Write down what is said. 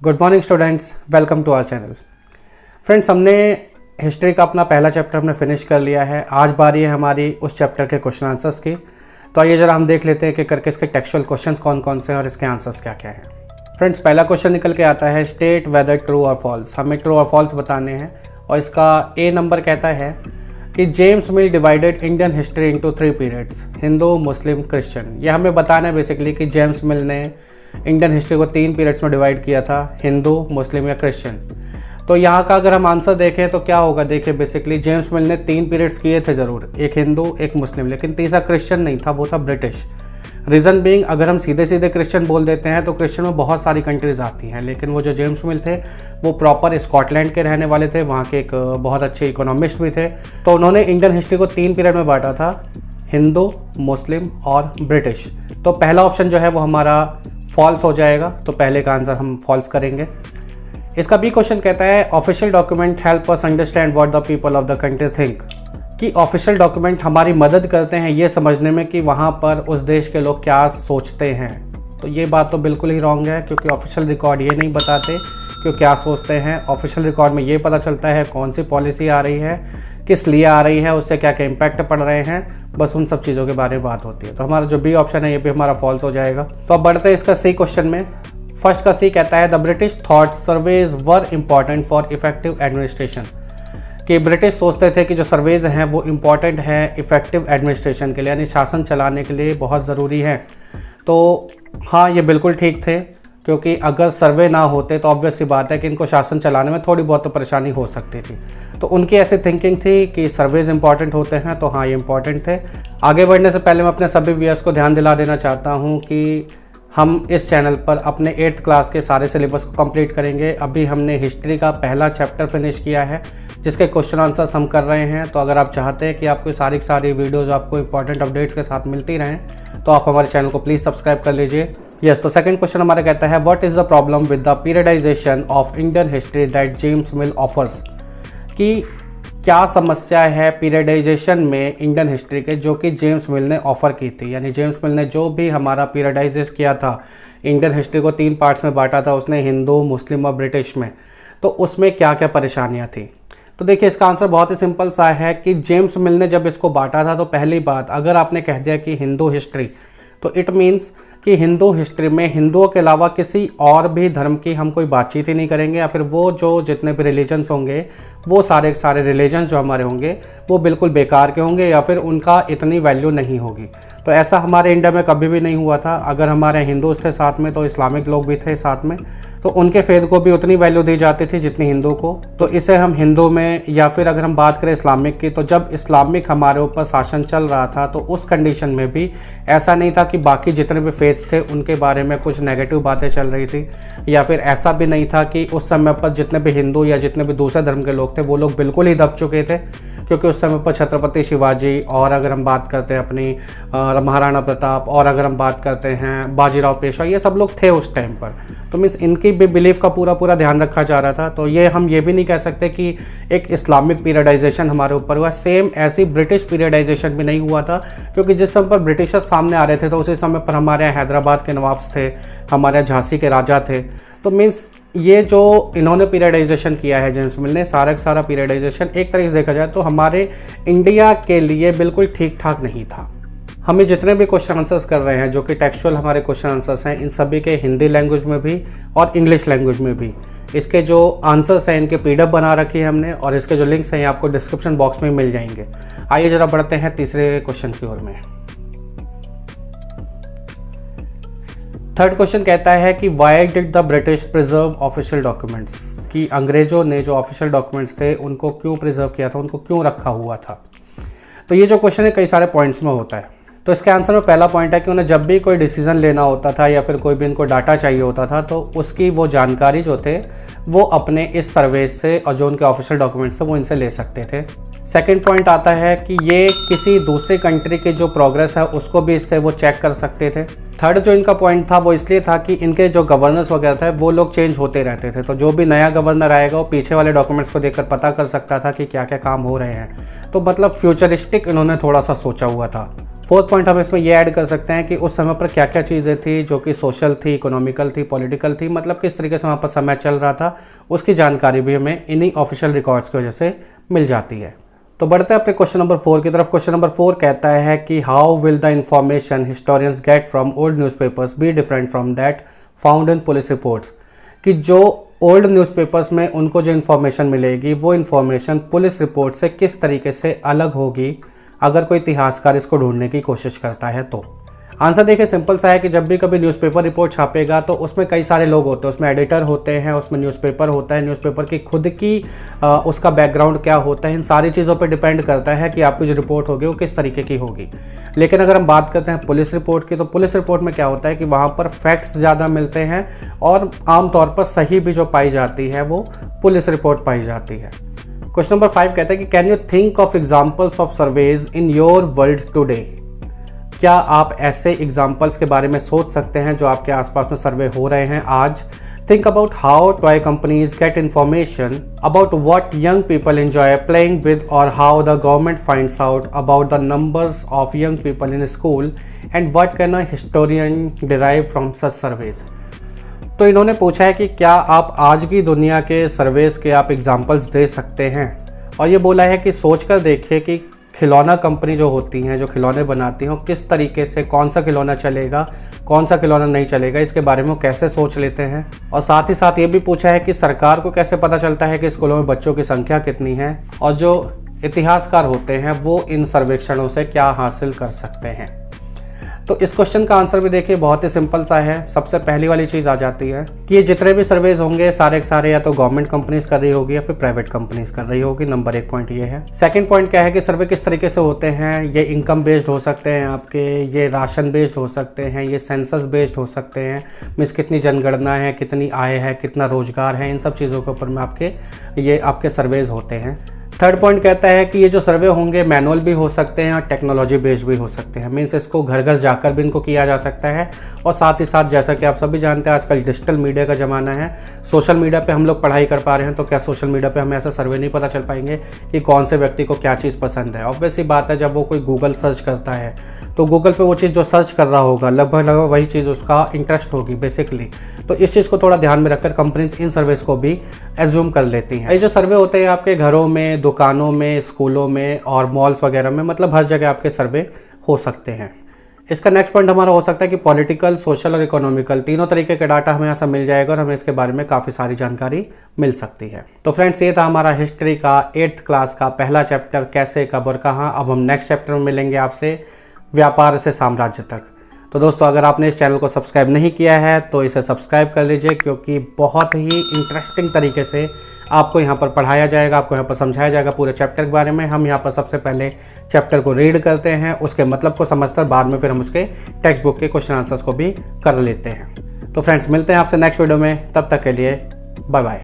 Good morning students, welcome to our channel. Friends, हमने history का अपना पहला चैप्टर हमने फिनिश कर लिया है। आज बारी है हमारी उस चैप्टर के क्वेश्चन आंसर्स की। तो आइए जरा हम देख लेते हैं कि करके इसके टेक्सचुअल क्वेश्चंस कौन कौन से हैं और इसके आंसर्स क्या क्या हैं। फ्रेंड्स, पहला क्वेश्चन निकल के आता है स्टेट वेदर ट्रू और फॉल्स। हमें ट्रू और फॉल्स बताने हैं और इसका ए नंबर कहता है कि James Mill divided Indian history into 3 periods, Hindu, Muslim, Christian. ये हमें बताना है बेसिकली कि जेम्स मिल ने इंडियन हिस्ट्री को 3 पीरियड्स में डिवाइड किया था, हिंदू, मुस्लिम या क्रिश्चियन। तो यहाँ का अगर हम आंसर देखें तो क्या होगा, देखिए बेसिकली जेम्स मिल ने 3 पीरियड्स किए थे ज़रूर, एक हिंदू एक मुस्लिम, लेकिन तीसरा क्रिश्चियन नहीं था, वो था ब्रिटिश। रीज़न बीइंग, अगर हम सीधे सीधे क्रिश्चियन बोल देते हैं तो क्रिश्चियन में बहुत सारी कंट्रीज आती हैं, लेकिन वो जो जेम्स मिल थे वो प्रॉपर स्कॉटलैंड के रहने वाले थे, वहाँ के एक बहुत अच्छे इकोनॉमिस्ट भी थे। तो उन्होंने इंडियन हिस्ट्री को 3 पीरियड में बांटा था, हिंदू, मुस्लिम और ब्रिटिश। तो पहला ऑप्शन जो है वो हमारा फॉल्स हो जाएगा, तो पहले का आंसर हम फॉल्स करेंगे। इसका बी क्वेश्चन कहता है official document help us understand what the people of the country think, कि ऑफिशियल डॉक्यूमेंट हमारी मदद करते हैं ये समझने में कि वहाँ पर उस देश के लोग क्या सोचते हैं। तो ये बात तो बिल्कुल ही रॉन्ग है, क्योंकि ऑफिशियल रिकॉर्ड ये नहीं बताते कि वो क्या सोचते हैं। ऑफिशियल रिकॉर्ड में ये पता चलता है कौन सी पॉलिसी आ रही है, किस लिए आ रही है, उससे क्या क्या इम्पैक्ट पड़ रहे हैं, बस उन सब चीज़ों के बारे में बात होती है। तो हमारा जो बी ऑप्शन है ये भी हमारा फॉल्स हो जाएगा। तो अब बढ़ते हैं इसका सी क्वेश्चन में। फर्स्ट का सी कहता है the British thought surveys were important for effective administration, कि ब्रिटिश सोचते थे कि जो सर्वेज हैं वो इम्पॉर्टेंट हैं इफेक्टिव एडमिनिस्ट्रेशन के लिए, यानी शासन चलाने के लिए बहुत ज़रूरी है। तो हाँ, ये बिल्कुल ठीक थे, क्योंकि अगर सर्वे ना होते तो ऑब्वियस सी बात है कि इनको शासन चलाने में थोड़ी बहुत तो परेशानी हो सकती थी। तो उनकी ऐसी थिंकिंग थी कि सर्वेज इंपॉर्टेंट होते हैं, तो हाँ ये इंपॉर्टेंट थे। आगे बढ़ने से पहले मैं अपने सभी व्यूअर्स को ध्यान दिला देना चाहता हूँ कि हम इस चैनल पर अपने 8th क्लास के सारे सिलेबस को कंप्लीट करेंगे। अभी हमने हिस्ट्री का पहला चैप्टर फिनिश किया है, जिसके क्वेश्चन आंसर्स हम कर रहे हैं। तो अगर आप चाहते हैं कि आपको सारी वीडियोज़ आपको इंपॉर्टेंट अपडेट्स के साथ मिलती रहें तो आप हमारे चैनल को प्लीज़ सब्सक्राइब कर लीजिए। यस, तो सेकंड क्वेश्चन हमारा कहता है what is the problem with the periodisation of Indian history that James mill offers, कि क्या समस्या है पीरियडाइजेशन में इंडियन हिस्ट्री के जो कि जेम्स मिल ने ऑफ़र की थी। यानी जेम्स मिल ने जो भी हमारा पीरियडाइज किया था, इंडियन हिस्ट्री को 3 पार्ट्स में बांटा था उसने, हिंदू, मुस्लिम और ब्रिटिश में, तो उसमें क्या क्या परेशानियाँ थी। तो देखिए इसका आंसर बहुत ही सिंपल सा है कि जेम्स मिल ने जब इसको बांटा था तो पहली बात, अगर आपने कह दिया कि हिंदू हिस्ट्री, तो इट मीन्स कि हिंदू हिस्ट्री में हिंदुओं के अलावा किसी और भी धर्म की हम कोई बातचीत ही नहीं करेंगे, या फिर वो जो जितने भी रिलीजन्स होंगे वो सारे रिलीजन्स जो हमारे होंगे वो बिल्कुल बेकार के होंगे, या फिर उनका इतनी वैल्यू नहीं होगी। तो ऐसा हमारे इंडिया में कभी भी नहीं हुआ था। अगर हमारे हिंदूज थे साथ में तो इस्लामिक लोग भी थे साथ में, तो उनके फेथ को भी उतनी वैल्यू दी जाती थी जितनी हिंदू को। तो इसे हम हिंदू में, या फिर अगर हम बात करें इस्लामिक की, तो जब इस्लामिक हमारे ऊपर शासन चल रहा था तो उस कंडीशन में भी ऐसा नहीं था कि बाकी जितने भी फेथ्स थे उनके बारे में कुछ नेगेटिव बातें चल रही थी, या फिर ऐसा भी नहीं था कि उस समय पर जितने भी हिंदू या जितने भी दूसरे धर्म के लोग थे वो लोग बिल्कुल ही दब चुके थे, क्योंकि उस समय पर छत्रपति शिवाजी, और अगर हम बात करते हैं अपनी महाराणा प्रताप, और अगर हम बात करते हैं बाजीराव पेशवा, ये सब लोग थे उस टाइम पर। तो मीन्स इनकी भी बिलीफ का पूरा ध्यान रखा जा रहा था। तो ये हम ये भी नहीं कह सकते कि एक इस्लामिक पीरियडाइजेशन हमारे ऊपर हुआ। सेम ऐसी ब्रिटिश पीरियडाइजेशन भी नहीं हुआ था, क्योंकि जिस समय पर ब्रिटिशर्स सामने आ रहे थे तो उसी समय पर हमारे यहाँ हैदराबाद के नवाब्स थे, हमारे यहाँ झांसी के राजा थे। तो मीन्स ये जो इन्होंने पीरियडाइजेशन किया है जेम्स मिल ने, सारा पीरियडाइजेशन एक तरीके से देखा जाए तो हमारे इंडिया के लिए बिल्कुल ठीक ठाक नहीं था। हमें जितने भी क्वेश्चन आंसर्स कर रहे हैं जो कि टेक्सचुअल हमारे क्वेश्चन आंसर्स हैं, इन सभी के हिंदी लैंग्वेज में भी और इंग्लिश लैंग्वेज में भी इसके जो आंसर्स हैं इनके PDF बना रखी है हमने, और इसके जो लिंक्स हैं ये आपको डिस्क्रिप्शन बॉक्स में मिल जाएंगे। आइए जरा बढ़ते हैं तीसरे क्वेश्चन की ओर में। थर्ड क्वेश्चन कहता है कि why did the British preserve official documents, कि अंग्रेजों ने जो ऑफिशियल डॉक्यूमेंट्स थे उनको क्यों प्रिजर्व किया था, उनको क्यों रखा हुआ था। तो ये जो क्वेश्चन है कई सारे पॉइंट्स में होता है। तो इसके आंसर में पहला पॉइंट है कि उन्हें जब भी कोई डिसीजन लेना होता था या फिर कोई भी इनको डाटा चाहिए होता था तो उसकी वो जानकारी जो थे वो अपने इस सर्वे से और जो उनके ऑफिशियल डॉक्यूमेंट्स थे वो इनसे ले सकते थे। सेकंड पॉइंट आता है कि ये किसी दूसरे कंट्री के जो प्रोग्रेस है उसको भी इससे वो चेक कर सकते थे। थर्ड जो इनका पॉइंट था वो इसलिए था कि इनके जो गवर्नर्स वगैरह थे वो लोग चेंज होते रहते थे, तो जो भी नया गवर्नर आएगा वो पीछे वाले डॉक्यूमेंट्स को देखकर पता कर सकता था कि क्या क्या काम हो रहे हैं। तो मतलब फ्यूचरिस्टिक इन्होंने थोड़ा सा सोचा हुआ था। फोर्थ पॉइंट हम इसमें ये ऐड कर सकते हैं कि उस समय पर क्या क्या चीज़ें थी जो कि सोशल थी, इकोनॉमिकल थी, पॉलिटिकल थी, मतलब किस तरीके से वहाँ पर समय चल रहा था, उसकी जानकारी भी हमें इन्हीं ऑफिशियल रिकॉर्ड्स की वजह से मिल जाती है। तो बढ़ते हैं अपने क्वेश्चन नंबर 4 की तरफ। क्वेश्चन नंबर 4 कहता है कि how will the information historians get from old newspapers be different from that found in police reports, कि जो ओल्ड न्यूज़पेपर्स में उनको जो इन्फॉर्मेशन मिलेगी वो इन्फॉर्मेशन पुलिस रिपोर्ट से किस तरीके से अलग होगी अगर कोई इतिहासकार इसको ढूंढने की कोशिश करता है। तो आंसर देखिए सिंपल सा है कि जब भी कभी न्यूज़पेपर रिपोर्ट छापेगा तो उसमें कई सारे लोग होते हैं, उसमें एडिटर होते हैं, उसमें न्यूज़पेपर होता है, न्यूज़पेपर की खुद की उसका बैकग्राउंड क्या होता है, इन सारी चीज़ों पर डिपेंड करता है कि आपकी जो रिपोर्ट होगी वो किस तरीके की होगी। लेकिन अगर हम बात करते हैं पुलिस रिपोर्ट की, तो पुलिस रिपोर्ट में क्या होता है कि वहाँ पर फैक्ट्स ज़्यादा मिलते हैं और आमतौर पर सही भी जो पाई जाती है वो पुलिस रिपोर्ट पाई जाती है। क्वेश्चन नंबर 5 कहता है कि can you think of examples of surveys in your world today, क्या आप ऐसे एग्जाम्पल्स के बारे में सोच सकते हैं जो आपके आसपास में सर्वे हो रहे हैं आज। Think about how toy companies get information about what young people enjoy playing with, और how the government finds out about the numbers of young people in school and what can a historian derive from such surveys. तो इन्होंने पूछा है कि क्या आप आज की दुनिया के सर्वेज के आप एग्जाम्पल्स दे सकते हैं, और ये बोला है कि सोच कर देखिए कि खिलौना कंपनी जो होती हैं, जो खिलौने बनाती हैं, किस तरीके से कौन सा खिलौना चलेगा, कौन सा खिलौना नहीं चलेगा, इसके बारे में वो कैसे सोच लेते हैं। और साथ ही साथ ये भी पूछा है कि सरकार को कैसे पता चलता है कि स्कूलों में बच्चों की संख्या कितनी है, और जो इतिहासकार होते हैं वो इन सर्वेक्षणों से क्या हासिल कर सकते हैं। तो इस क्वेश्चन का आंसर भी देखिए बहुत ही सिंपल सा है। सबसे पहली वाली चीज़ आ जाती है कि ये जितने भी सर्वेज होंगे सारे के सारे या तो गवर्नमेंट कंपनीज कर रही होगी या फिर प्राइवेट कंपनीज कर रही होगी। नंबर 1 पॉइंट ये है। सेकंड पॉइंट क्या है कि सर्वे किस तरीके से होते हैं, ये इनकम बेस्ड हो सकते हैं आपके, ये राशन बेस्ड हो सकते हैं, ये सेंसस बेस्ड हो सकते हैं, मीन्स कितनी जनगणना है, कितनी आय है, कितना रोजगार है, इन सब चीज़ों के ऊपर में आपके सर्वेज होते हैं। थर्ड पॉइंट कहता है कि ये जो सर्वे होंगे मैनुअल भी हो सकते हैं और टेक्नोलॉजी बेस्ड भी हो सकते हैं, मीन्स इसको घर घर जाकर भी इनको किया जा सकता है। और साथ ही साथ जैसा कि आप सभी जानते हैं आजकल डिजिटल मीडिया का ज़माना है, सोशल मीडिया पे हम लोग पढ़ाई कर पा रहे हैं, तो क्या सोशल मीडिया पे हमें ऐसा सर्वे नहीं पता चल पाएंगे कि कौन से व्यक्ति को क्या चीज़ पसंद है। ऑब्वियस ही बात है, जब वो कोई गूगल सर्च करता है तो गूगल पर वो चीज़ जो सर्च कर रहा होगा लगभग वही चीज़ उसका इंटरेस्ट होगी बेसिकली। तो इस चीज़ को थोड़ा ध्यान में रखकर कंपनीज इन सर्वेस को भी एज्यूम कर लेती हैं। ये जो सर्वे होते हैं आपके घरों में, दुकानों में, स्कूलों में और मॉल्स वगैरह में, मतलब हर जगह आपके सर्वे हो सकते हैं। इसका नेक्स्ट पॉइंट हमारा हो सकता है कि पॉलिटिकल, सोशल और इकोनॉमिकल तीनों तरीके के डाटा हमें यहाँ से मिल जाएगा और हमें इसके बारे में काफ़ी सारी जानकारी मिल सकती है। तो फ्रेंड्स ये था हमारा हिस्ट्री का 8th क्लास का पहला चैप्टर, कैसे, कब और कहाँ। अब हम नेक्स्ट चैप्टर में मिलेंगे आपसे, व्यापार से साम्राज्य तक। तो दोस्तों अगर आपने इस चैनल को सब्सक्राइब नहीं किया है तो इसे सब्सक्राइब कर लीजिए, क्योंकि बहुत ही इंटरेस्टिंग तरीके से आपको यहाँ पर पढ़ाया जाएगा, आपको यहाँ पर समझाया जाएगा पूरे चैप्टर के बारे में। हम यहाँ पर सबसे पहले चैप्टर को रीड करते हैं, उसके मतलब को समझकर बाद में फिर हम उसके टेक्स्ट बुक के क्वेश्चन आंसर्स को भी कर लेते हैं। तो फ्रेंड्स मिलते हैं आपसे नेक्स्ट वीडियो में, तब तक के लिए बाय बाय।